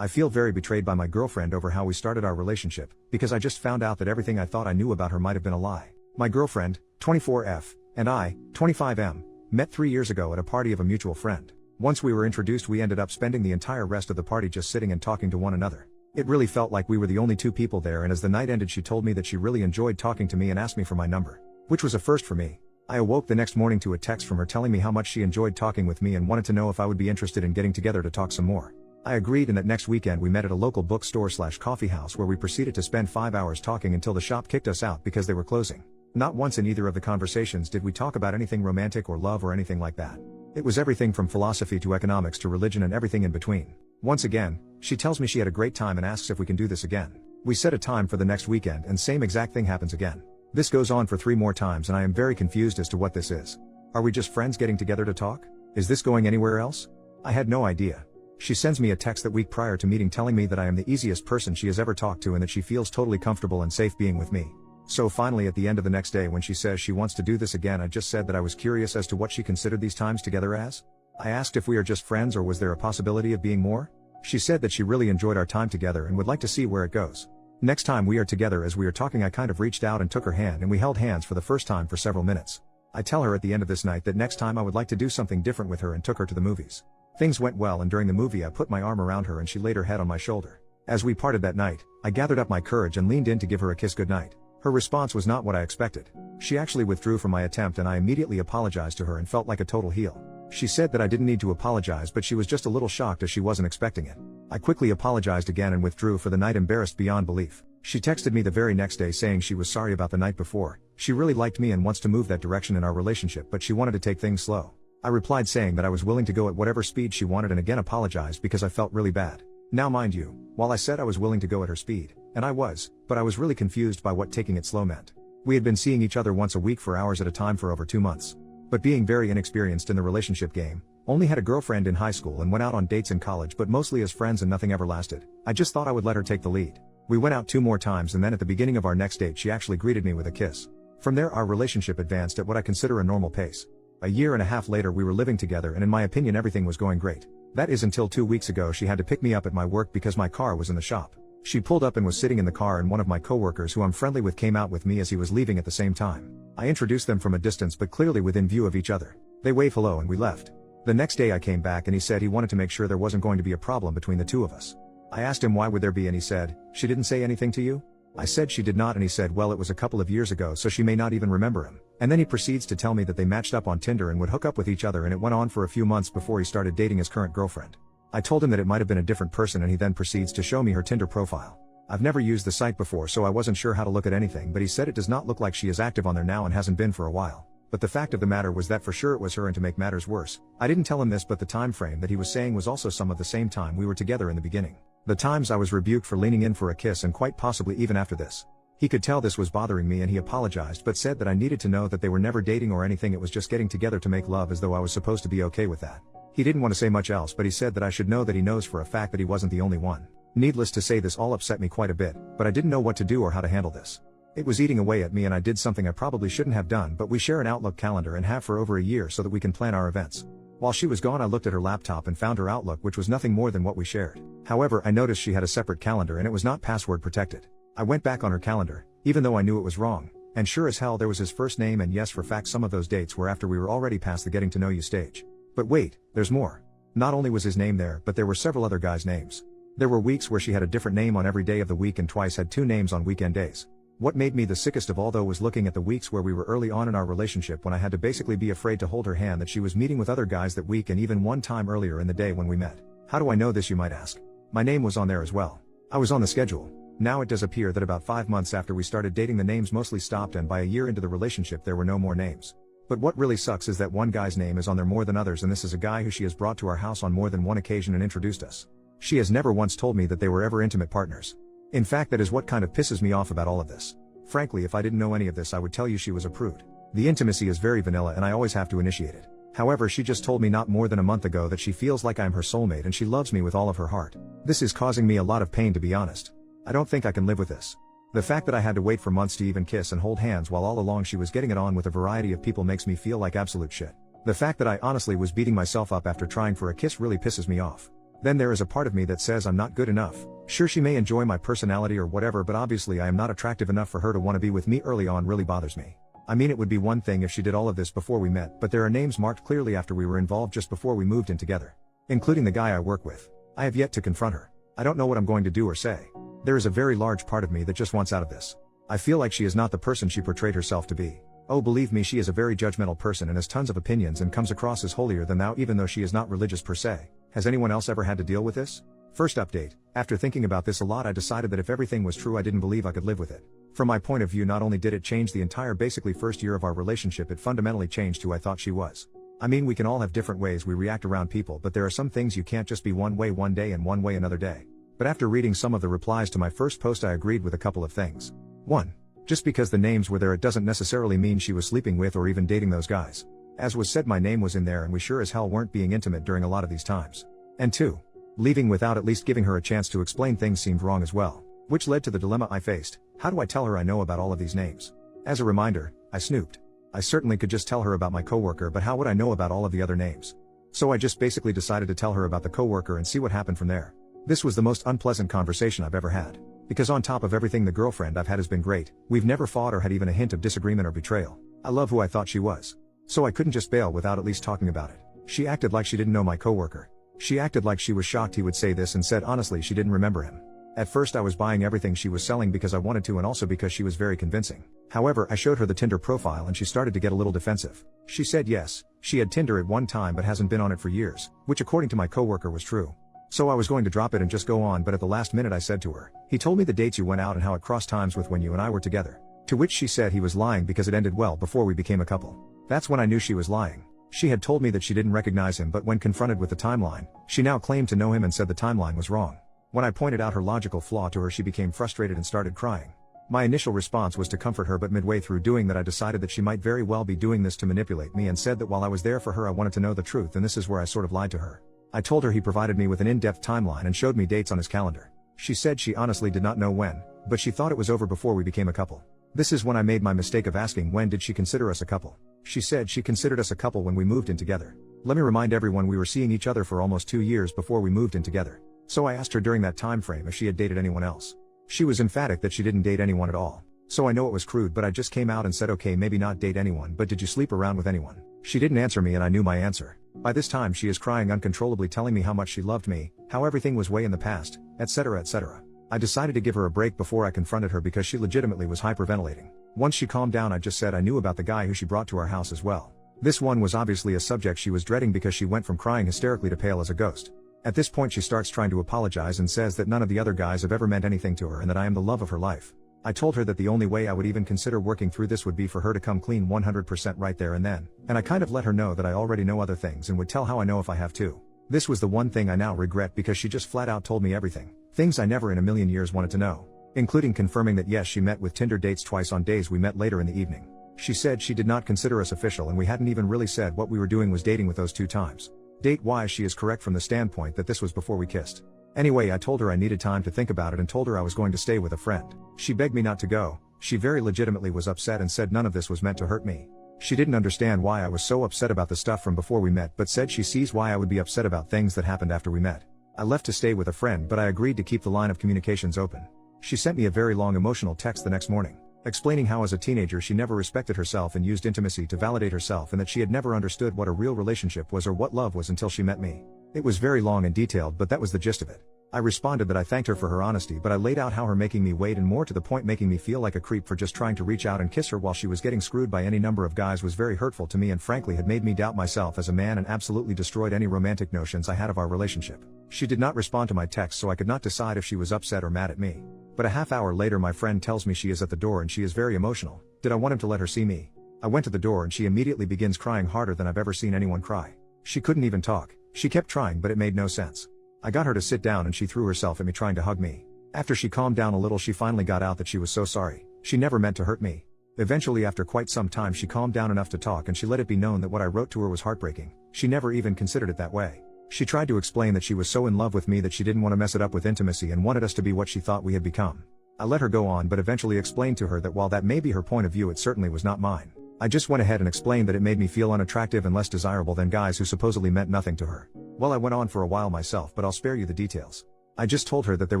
I feel very betrayed by my girlfriend over how we started our relationship, because I just found out that everything I thought I knew about her might have been a lie. My girlfriend, 24F, and I, 25M, met 3 years ago at a party of a mutual friend. Once we were introduced, we ended up spending the entire rest of the party just sitting and talking to one another. It really felt like we were the only two people there, and as the night ended she told me that she really enjoyed talking to me and asked me for my number, which was a first for me. I awoke the next morning to a text from her telling me how much she enjoyed talking with me and wanted to know if I would be interested in getting together to talk some more. I agreed, and that next weekend we met at a local bookstore/coffee house where we proceeded to spend 5 hours talking until the shop kicked us out because they were closing. Not once in either of the conversations did we talk about anything romantic or love or anything like that. It was everything from philosophy to economics to religion and everything in between. Once again, she tells me she had a great time and asks if we can do this again. We set a time for the next weekend and same exact thing happens again. This goes on for 3 more times and I am very confused as to what this is. Are we just friends getting together to talk? Is this going anywhere else? I had no idea. She sends me a text that week prior to meeting telling me that I am the easiest person she has ever talked to and that she feels totally comfortable and safe being with me. So finally at the end of the next day when she says she wants to do this again, I just said that I was curious as to what she considered these times together as. I asked if we are just friends or was there a possibility of being more? She said that she really enjoyed our time together and would like to see where it goes. Next time we are together, as we are talking, I kind of reached out and took her hand and we held hands for the first time for several minutes. I tell her at the end of this night that next time I would like to do something different with her and took her to the movies. Things went well and during the movie I put my arm around her and she laid her head on my shoulder. As we parted that night, I gathered up my courage and leaned in to give her a kiss goodnight. Her response was not what I expected. She actually withdrew from my attempt and I immediately apologized to her and felt like a total heel. She said that I didn't need to apologize, but she was just a little shocked as she wasn't expecting it. I quickly apologized again and withdrew for the night, embarrassed beyond belief. She texted me the very next day saying she was sorry about the night before. She really liked me and wants to move that direction in our relationship, but she wanted to take things slow. I replied saying that I was willing to go at whatever speed she wanted and again apologized because I felt really bad. Now mind you, while I said I was willing to go at her speed, and I was, but I was really confused by what taking it slow meant. We had been seeing each other once a week for hours at a time for over 2 months. But being very inexperienced in the relationship game, only had a girlfriend in high school and went out on dates in college but mostly as friends and nothing ever lasted. I just thought I would let her take the lead. We went out 2 more times and then at the beginning of our next date she actually greeted me with a kiss. From there our relationship advanced at what I consider a normal pace. A year and a half later we were living together and in my opinion everything was going great. That is until 2 weeks ago she had to pick me up at my work because my car was in the shop. She pulled up and was sitting in the car and one of my coworkers who I'm friendly with came out with me as he was leaving at the same time. I introduced them from a distance but clearly within view of each other. They waved hello and we left. The next day I came back and he said he wanted to make sure there wasn't going to be a problem between the two of us. I asked him why would there be and he said, "She didn't say anything to you?" I said she did not and he said well it was a couple of years ago so she may not even remember him. And then he proceeds to tell me that they matched up on Tinder and would hook up with each other and it went on for a few months before he started dating his current girlfriend. I told him that it might have been a different person and he then proceeds to show me her Tinder profile. I've never used the site before so I wasn't sure how to look at anything, but he said it does not look like she is active on there now and hasn't been for a while. But the fact of the matter was that for sure it was her, and to make matters worse, I didn't tell him this, but the time frame that he was saying was also some of the same time we were together in the beginning. The times I was rebuked for leaning in for a kiss and quite possibly even after this. He could tell this was bothering me and he apologized but said that I needed to know that they were never dating or anything, it was just getting together to make love, as though I was supposed to be okay with that. He didn't want to say much else, but he said that I should know that he knows for a fact that he wasn't the only one. Needless to say, this all upset me quite a bit, but I didn't know what to do or how to handle this. It was eating away at me and I did something I probably shouldn't have done, but we share an Outlook calendar and have for over a year so that we can plan our events. While she was gone I looked at her laptop and found her Outlook, which was nothing more than what we shared. However, I noticed she had a separate calendar and it was not password protected. I went back on her calendar, even though I knew it was wrong, and sure as hell there was his first name, and yes, for fact some of those dates were after we were already past the getting to know you stage. But wait, there's more. Not only was his name there, but there were several other guys' names. There were weeks where she had a different name on every day of the week and twice had 2 names on weekend days. What made me the sickest of all though was looking at the weeks where we were early on in our relationship when I had to basically be afraid to hold her hand, that she was meeting with other guys that week and even one time earlier in the day when we met. How do I know this, you might ask? My name was on there as well. I was on the schedule. Now it does appear that about 5 months after we started dating the names mostly stopped, and by a year into the relationship there were no more names. But what really sucks is that one guy's name is on there more than others, and this is a guy who she has brought to our house on more than one occasion and introduced us. She has never once told me that they were ever intimate partners. In fact, that is what kind of pisses me off about all of this. Frankly, if I didn't know any of this I would tell you she was a prude. The intimacy is very vanilla and I always have to initiate it. However, she just told me not more than a month ago that she feels like I'm her soulmate and she loves me with all of her heart. This is causing me a lot of pain, to be honest. I don't think I can live with this. The fact that I had to wait for months to even kiss and hold hands while all along she was getting it on with a variety of people makes me feel like absolute shit. The fact that I honestly was beating myself up after trying for a kiss really pisses me off. Then there is a part of me that says I'm not good enough. Sure, she may enjoy my personality or whatever, but obviously I am not attractive enough for her to want to be with me early on. Really bothers me. I mean, it would be one thing if she did all of this before we met, but there are names marked clearly after we were involved just before we moved in together. Including the guy I work with. I have yet to confront her. I don't know what I'm going to do or say. There is a very large part of me that just wants out of this. I feel like she is not the person she portrayed herself to be. Oh, believe me, she is a very judgmental person and has tons of opinions and comes across as holier than thou even though she is not religious per se. Has anyone else ever had to deal with this? First update. After thinking about this a lot, I decided that if everything was true, I didn't believe I could live with it. From my point of view, not only did it change the entire basically first year of our relationship, it fundamentally changed who I thought she was. I mean, we can all have different ways we react around people, but there are some things you can't just be one way one day and one way another day. But after reading some of the replies to my first post, I agreed with a couple of things. 1. Just because the names were there, it doesn't necessarily mean she was sleeping with or even dating those guys. As was said, my name was in there and we sure as hell weren't being intimate during a lot of these times. And 2. Leaving without at least giving her a chance to explain things seemed wrong as well. Which led to the dilemma I faced. How do I tell her I know about all of these names? As a reminder, I snooped. I certainly could just tell her about my coworker, but how would I know about all of the other names? So I just basically decided to tell her about the coworker and see what happened from there. This was the most unpleasant conversation I've ever had. Because on top of everything, the girlfriend I've had has been great. We've never fought or had even a hint of disagreement or betrayal. I love who I thought she was. So I couldn't just bail without at least talking about it. She acted like she didn't know my coworker. She acted like she was shocked he would say this and said honestly she didn't remember him. At first I was buying everything she was selling because I wanted to and also because she was very convincing. However, I showed her the Tinder profile and she started to get a little defensive. She said yes, she had Tinder at one time but hasn't been on it for years, which according to my coworker was true. So I was going to drop it and just go on, but at the last minute I said to her, he told me the dates you went out and how it crossed times with when you and I were together. To which she said he was lying because it ended well before we became a couple. That's when I knew she was lying. She had told me that she didn't recognize him, but when confronted with the timeline, she now claimed to know him and said the timeline was wrong. When I pointed out her logical flaw to her, she became frustrated and started crying. My initial response was to comfort her, but midway through doing that I decided that she might very well be doing this to manipulate me and said that while I was there for her I wanted to know the truth, and this is where I sort of lied to her. I told her he provided me with an in-depth timeline and showed me dates on his calendar. She said she honestly did not know when, but she thought it was over before we became a couple. This is when I made my mistake of asking when did she consider us a couple. She said she considered us a couple when we moved in together. Let me remind everyone we were seeing each other for almost 2 years before we moved in together. So I asked her during that time frame if she had dated anyone else. She was emphatic that she didn't date anyone at all. So I know it was crude, but I just came out and said okay, maybe not date anyone, but did you sleep around with anyone? She didn't answer me and I knew my answer. By this time she is crying uncontrollably, telling me how much she loved me, how everything was way in the past, etc., etc. I decided to give her a break before I confronted her because she legitimately was hyperventilating. Once she calmed down I just said I knew about the guy who she brought to our house as well. This one was obviously a subject she was dreading because she went from crying hysterically to pale as a ghost. At this point she starts trying to apologize and says that none of the other guys have ever meant anything to her and that I am the love of her life. I told her that the only way I would even consider working through this would be for her to come clean 100% right there and then, and I kind of let her know that I already know other things and would tell how I know if I have to. This was the one thing I now regret because she just flat out told me everything, things I never in a million years wanted to know, including confirming that yes, she met with Tinder dates twice on days we met later in the evening. She said she did not consider us official and we hadn't even really said what we were doing was dating with those 2 times. Date-wise she is correct from the standpoint that this was before we kissed. Anyway, I told her I needed time to think about it and told her I was going to stay with a friend. She begged me not to go. She very legitimately was upset and said none of this was meant to hurt me. She didn't understand why I was so upset about the stuff from before we met, but said she sees why I would be upset about things that happened after we met. I left to stay with a friend, but I agreed to keep the line of communications open. She sent me a very long emotional text the next morning, explaining how as a teenager she never respected herself and used intimacy to validate herself and that she had never understood what a real relationship was or what love was until she met me. It was very long and detailed, but that was the gist of it. I responded that I thanked her for her honesty, but I laid out how her making me wait and more to the point making me feel like a creep for just trying to reach out and kiss her while she was getting screwed by any number of guys was very hurtful to me and frankly had made me doubt myself as a man and absolutely destroyed any romantic notions I had of our relationship. She did not respond to my text, so I could not decide if she was upset or mad at me. But a half hour later my friend tells me she is at the door and she is very emotional. Did I want him to let her see me? I went to the door and she immediately begins crying harder than I've ever seen anyone cry. She couldn't even talk. She kept trying but it made no sense. I got her to sit down and she threw herself at me trying to hug me. After she calmed down a little she finally got out that she was so sorry. She never meant to hurt me. Eventually after quite some time she calmed down enough to talk and she let it be known that what I wrote to her was heartbreaking. She never even considered it that way. She tried to explain that she was so in love with me that she didn't want to mess it up with intimacy and wanted us to be what she thought we had become. I let her go on but eventually explained to her that while that may be her point of view it certainly was not mine. I just went ahead and explained that it made me feel unattractive and less desirable than guys who supposedly meant nothing to her. Well, I went on for a while myself, but I'll spare you the details. I just told her that there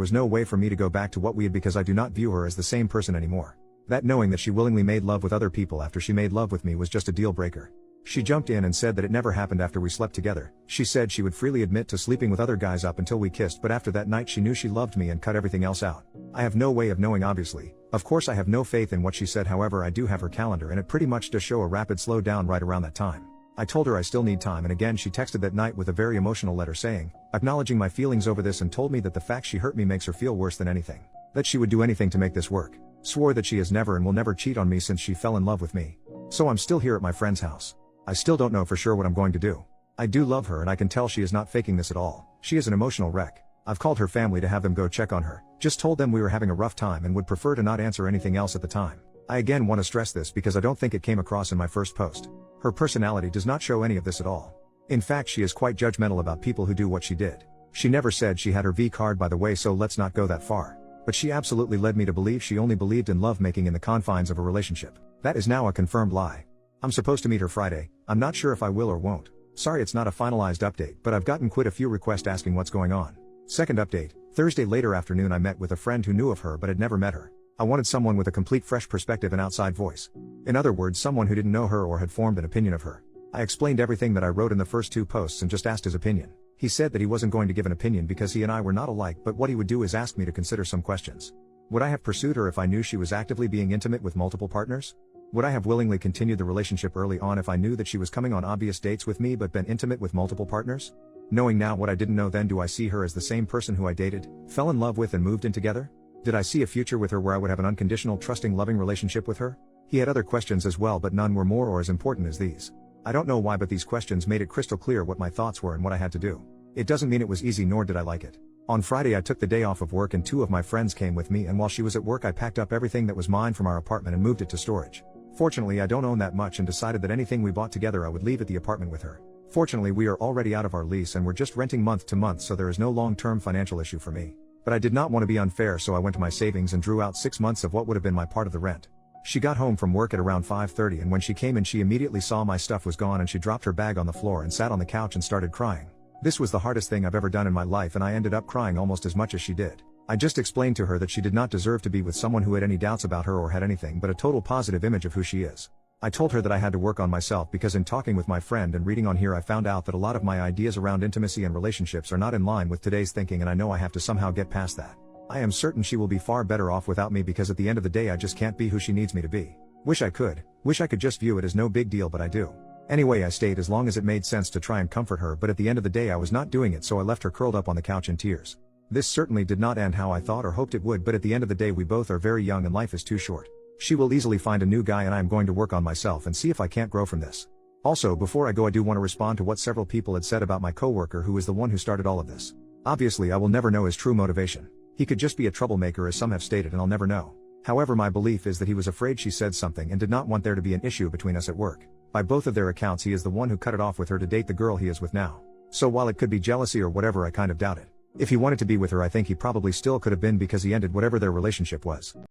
was no way for me to go back to what we had because I do not view her as the same person anymore. That knowing that she willingly made love with other people after she made love with me was just a deal breaker. She jumped in and said that it never happened after we slept together. She said she would freely admit to sleeping with other guys up until we kissed, but after that night she knew she loved me and cut everything else out. I have no way of knowing, obviously. Of course I have no faith in what she said, however I do have her calendar and it pretty much does show a rapid slowdown right around that time. I told her I still need time, and again she texted that night with a very emotional letter saying, acknowledging my feelings over this, and told me that the fact she hurt me makes her feel worse than anything. That she would do anything to make this work. Swore that she has never and will never cheat on me since she fell in love with me. So I'm still here at my friend's house. I still don't know for sure what I'm going to do. I do love her and I can tell she is not faking this at all. She is an emotional wreck. I've called her family to have them go check on her. Just told them we were having a rough time and would prefer to not answer anything else at the time. I again want to stress this because I don't think it came across in my first post. Her personality does not show any of this at all. In fact, she is quite judgmental about people who do what she did. She never said she had her V card, by the way, so let's not go that far. But she absolutely led me to believe she only believed in lovemaking in the confines of a relationship. That is now a confirmed lie. I'm supposed to meet her Friday. I'm not sure if I will or won't. Sorry it's not a finalized update, but I've gotten quite a few requests asking what's going on. Second update, Thursday later afternoon I met with a friend who knew of her but had never met her. I wanted someone with a complete fresh perspective and outside voice. In other words, someone who didn't know her or had formed an opinion of her. I explained everything that I wrote in the first 2 posts and just asked his opinion. He said that he wasn't going to give an opinion because he and I were not alike, but what he would do is ask me to consider some questions. Would I have pursued her if I knew she was actively being intimate with multiple partners? Would I have willingly continued the relationship early on if I knew that she was coming on obvious dates with me but been intimate with multiple partners? Knowing now what I didn't know then, do I see her as the same person who I dated, fell in love with and moved in together? Did I see a future with her where I would have an unconditional, trusting, loving relationship with her? He had other questions as well, but none were more or as important as these. I don't know why, but these questions made it crystal clear what my thoughts were and what I had to do. It doesn't mean it was easy, nor did I like it. On Friday I took the day off of work and 2 of my friends came with me, and while she was at work I packed up everything that was mine from our apartment and moved it to storage. Fortunately I don't own that much and decided that anything we bought together I would leave at the apartment with her. Fortunately we are already out of our lease and we're just renting month to month, so there is no long-term financial issue for me. But I did not want to be unfair, so I went to my savings and drew out 6 months of what would have been my part of the rent. She got home from work at around 5:30, and when she came in she immediately saw my stuff was gone and she dropped her bag on the floor and sat on the couch and started crying. This was the hardest thing I've ever done in my life, and I ended up crying almost as much as she did. I just explained to her that she did not deserve to be with someone who had any doubts about her or had anything but a total positive image of who she is. I told her that I had to work on myself because in talking with my friend and reading on here I found out that a lot of my ideas around intimacy and relationships are not in line with today's thinking, and I know I have to somehow get past that. I am certain she will be far better off without me because at the end of the day I just can't be who she needs me to be. Wish I could just view it as no big deal, but I do. Anyway, I stayed as long as it made sense to try and comfort her, but at the end of the day I was not doing it, so I left her curled up on the couch in tears. This certainly did not end how I thought or hoped it would, but at the end of the day we both are very young and life is too short. She will easily find a new guy and I am going to work on myself and see if I can't grow from this. Also, before I go, I do want to respond to what several people had said about my coworker who is the one who started all of this. Obviously I will never know his true motivation. He could just be a troublemaker as some have stated, and I'll never know. However, my belief is that he was afraid she said something and did not want there to be an issue between us at work. By both of their accounts he is the one who cut it off with her to date the girl he is with now. So while it could be jealousy or whatever, I kind of doubt it. If he wanted to be with her I think he probably still could have been, because he ended whatever their relationship was.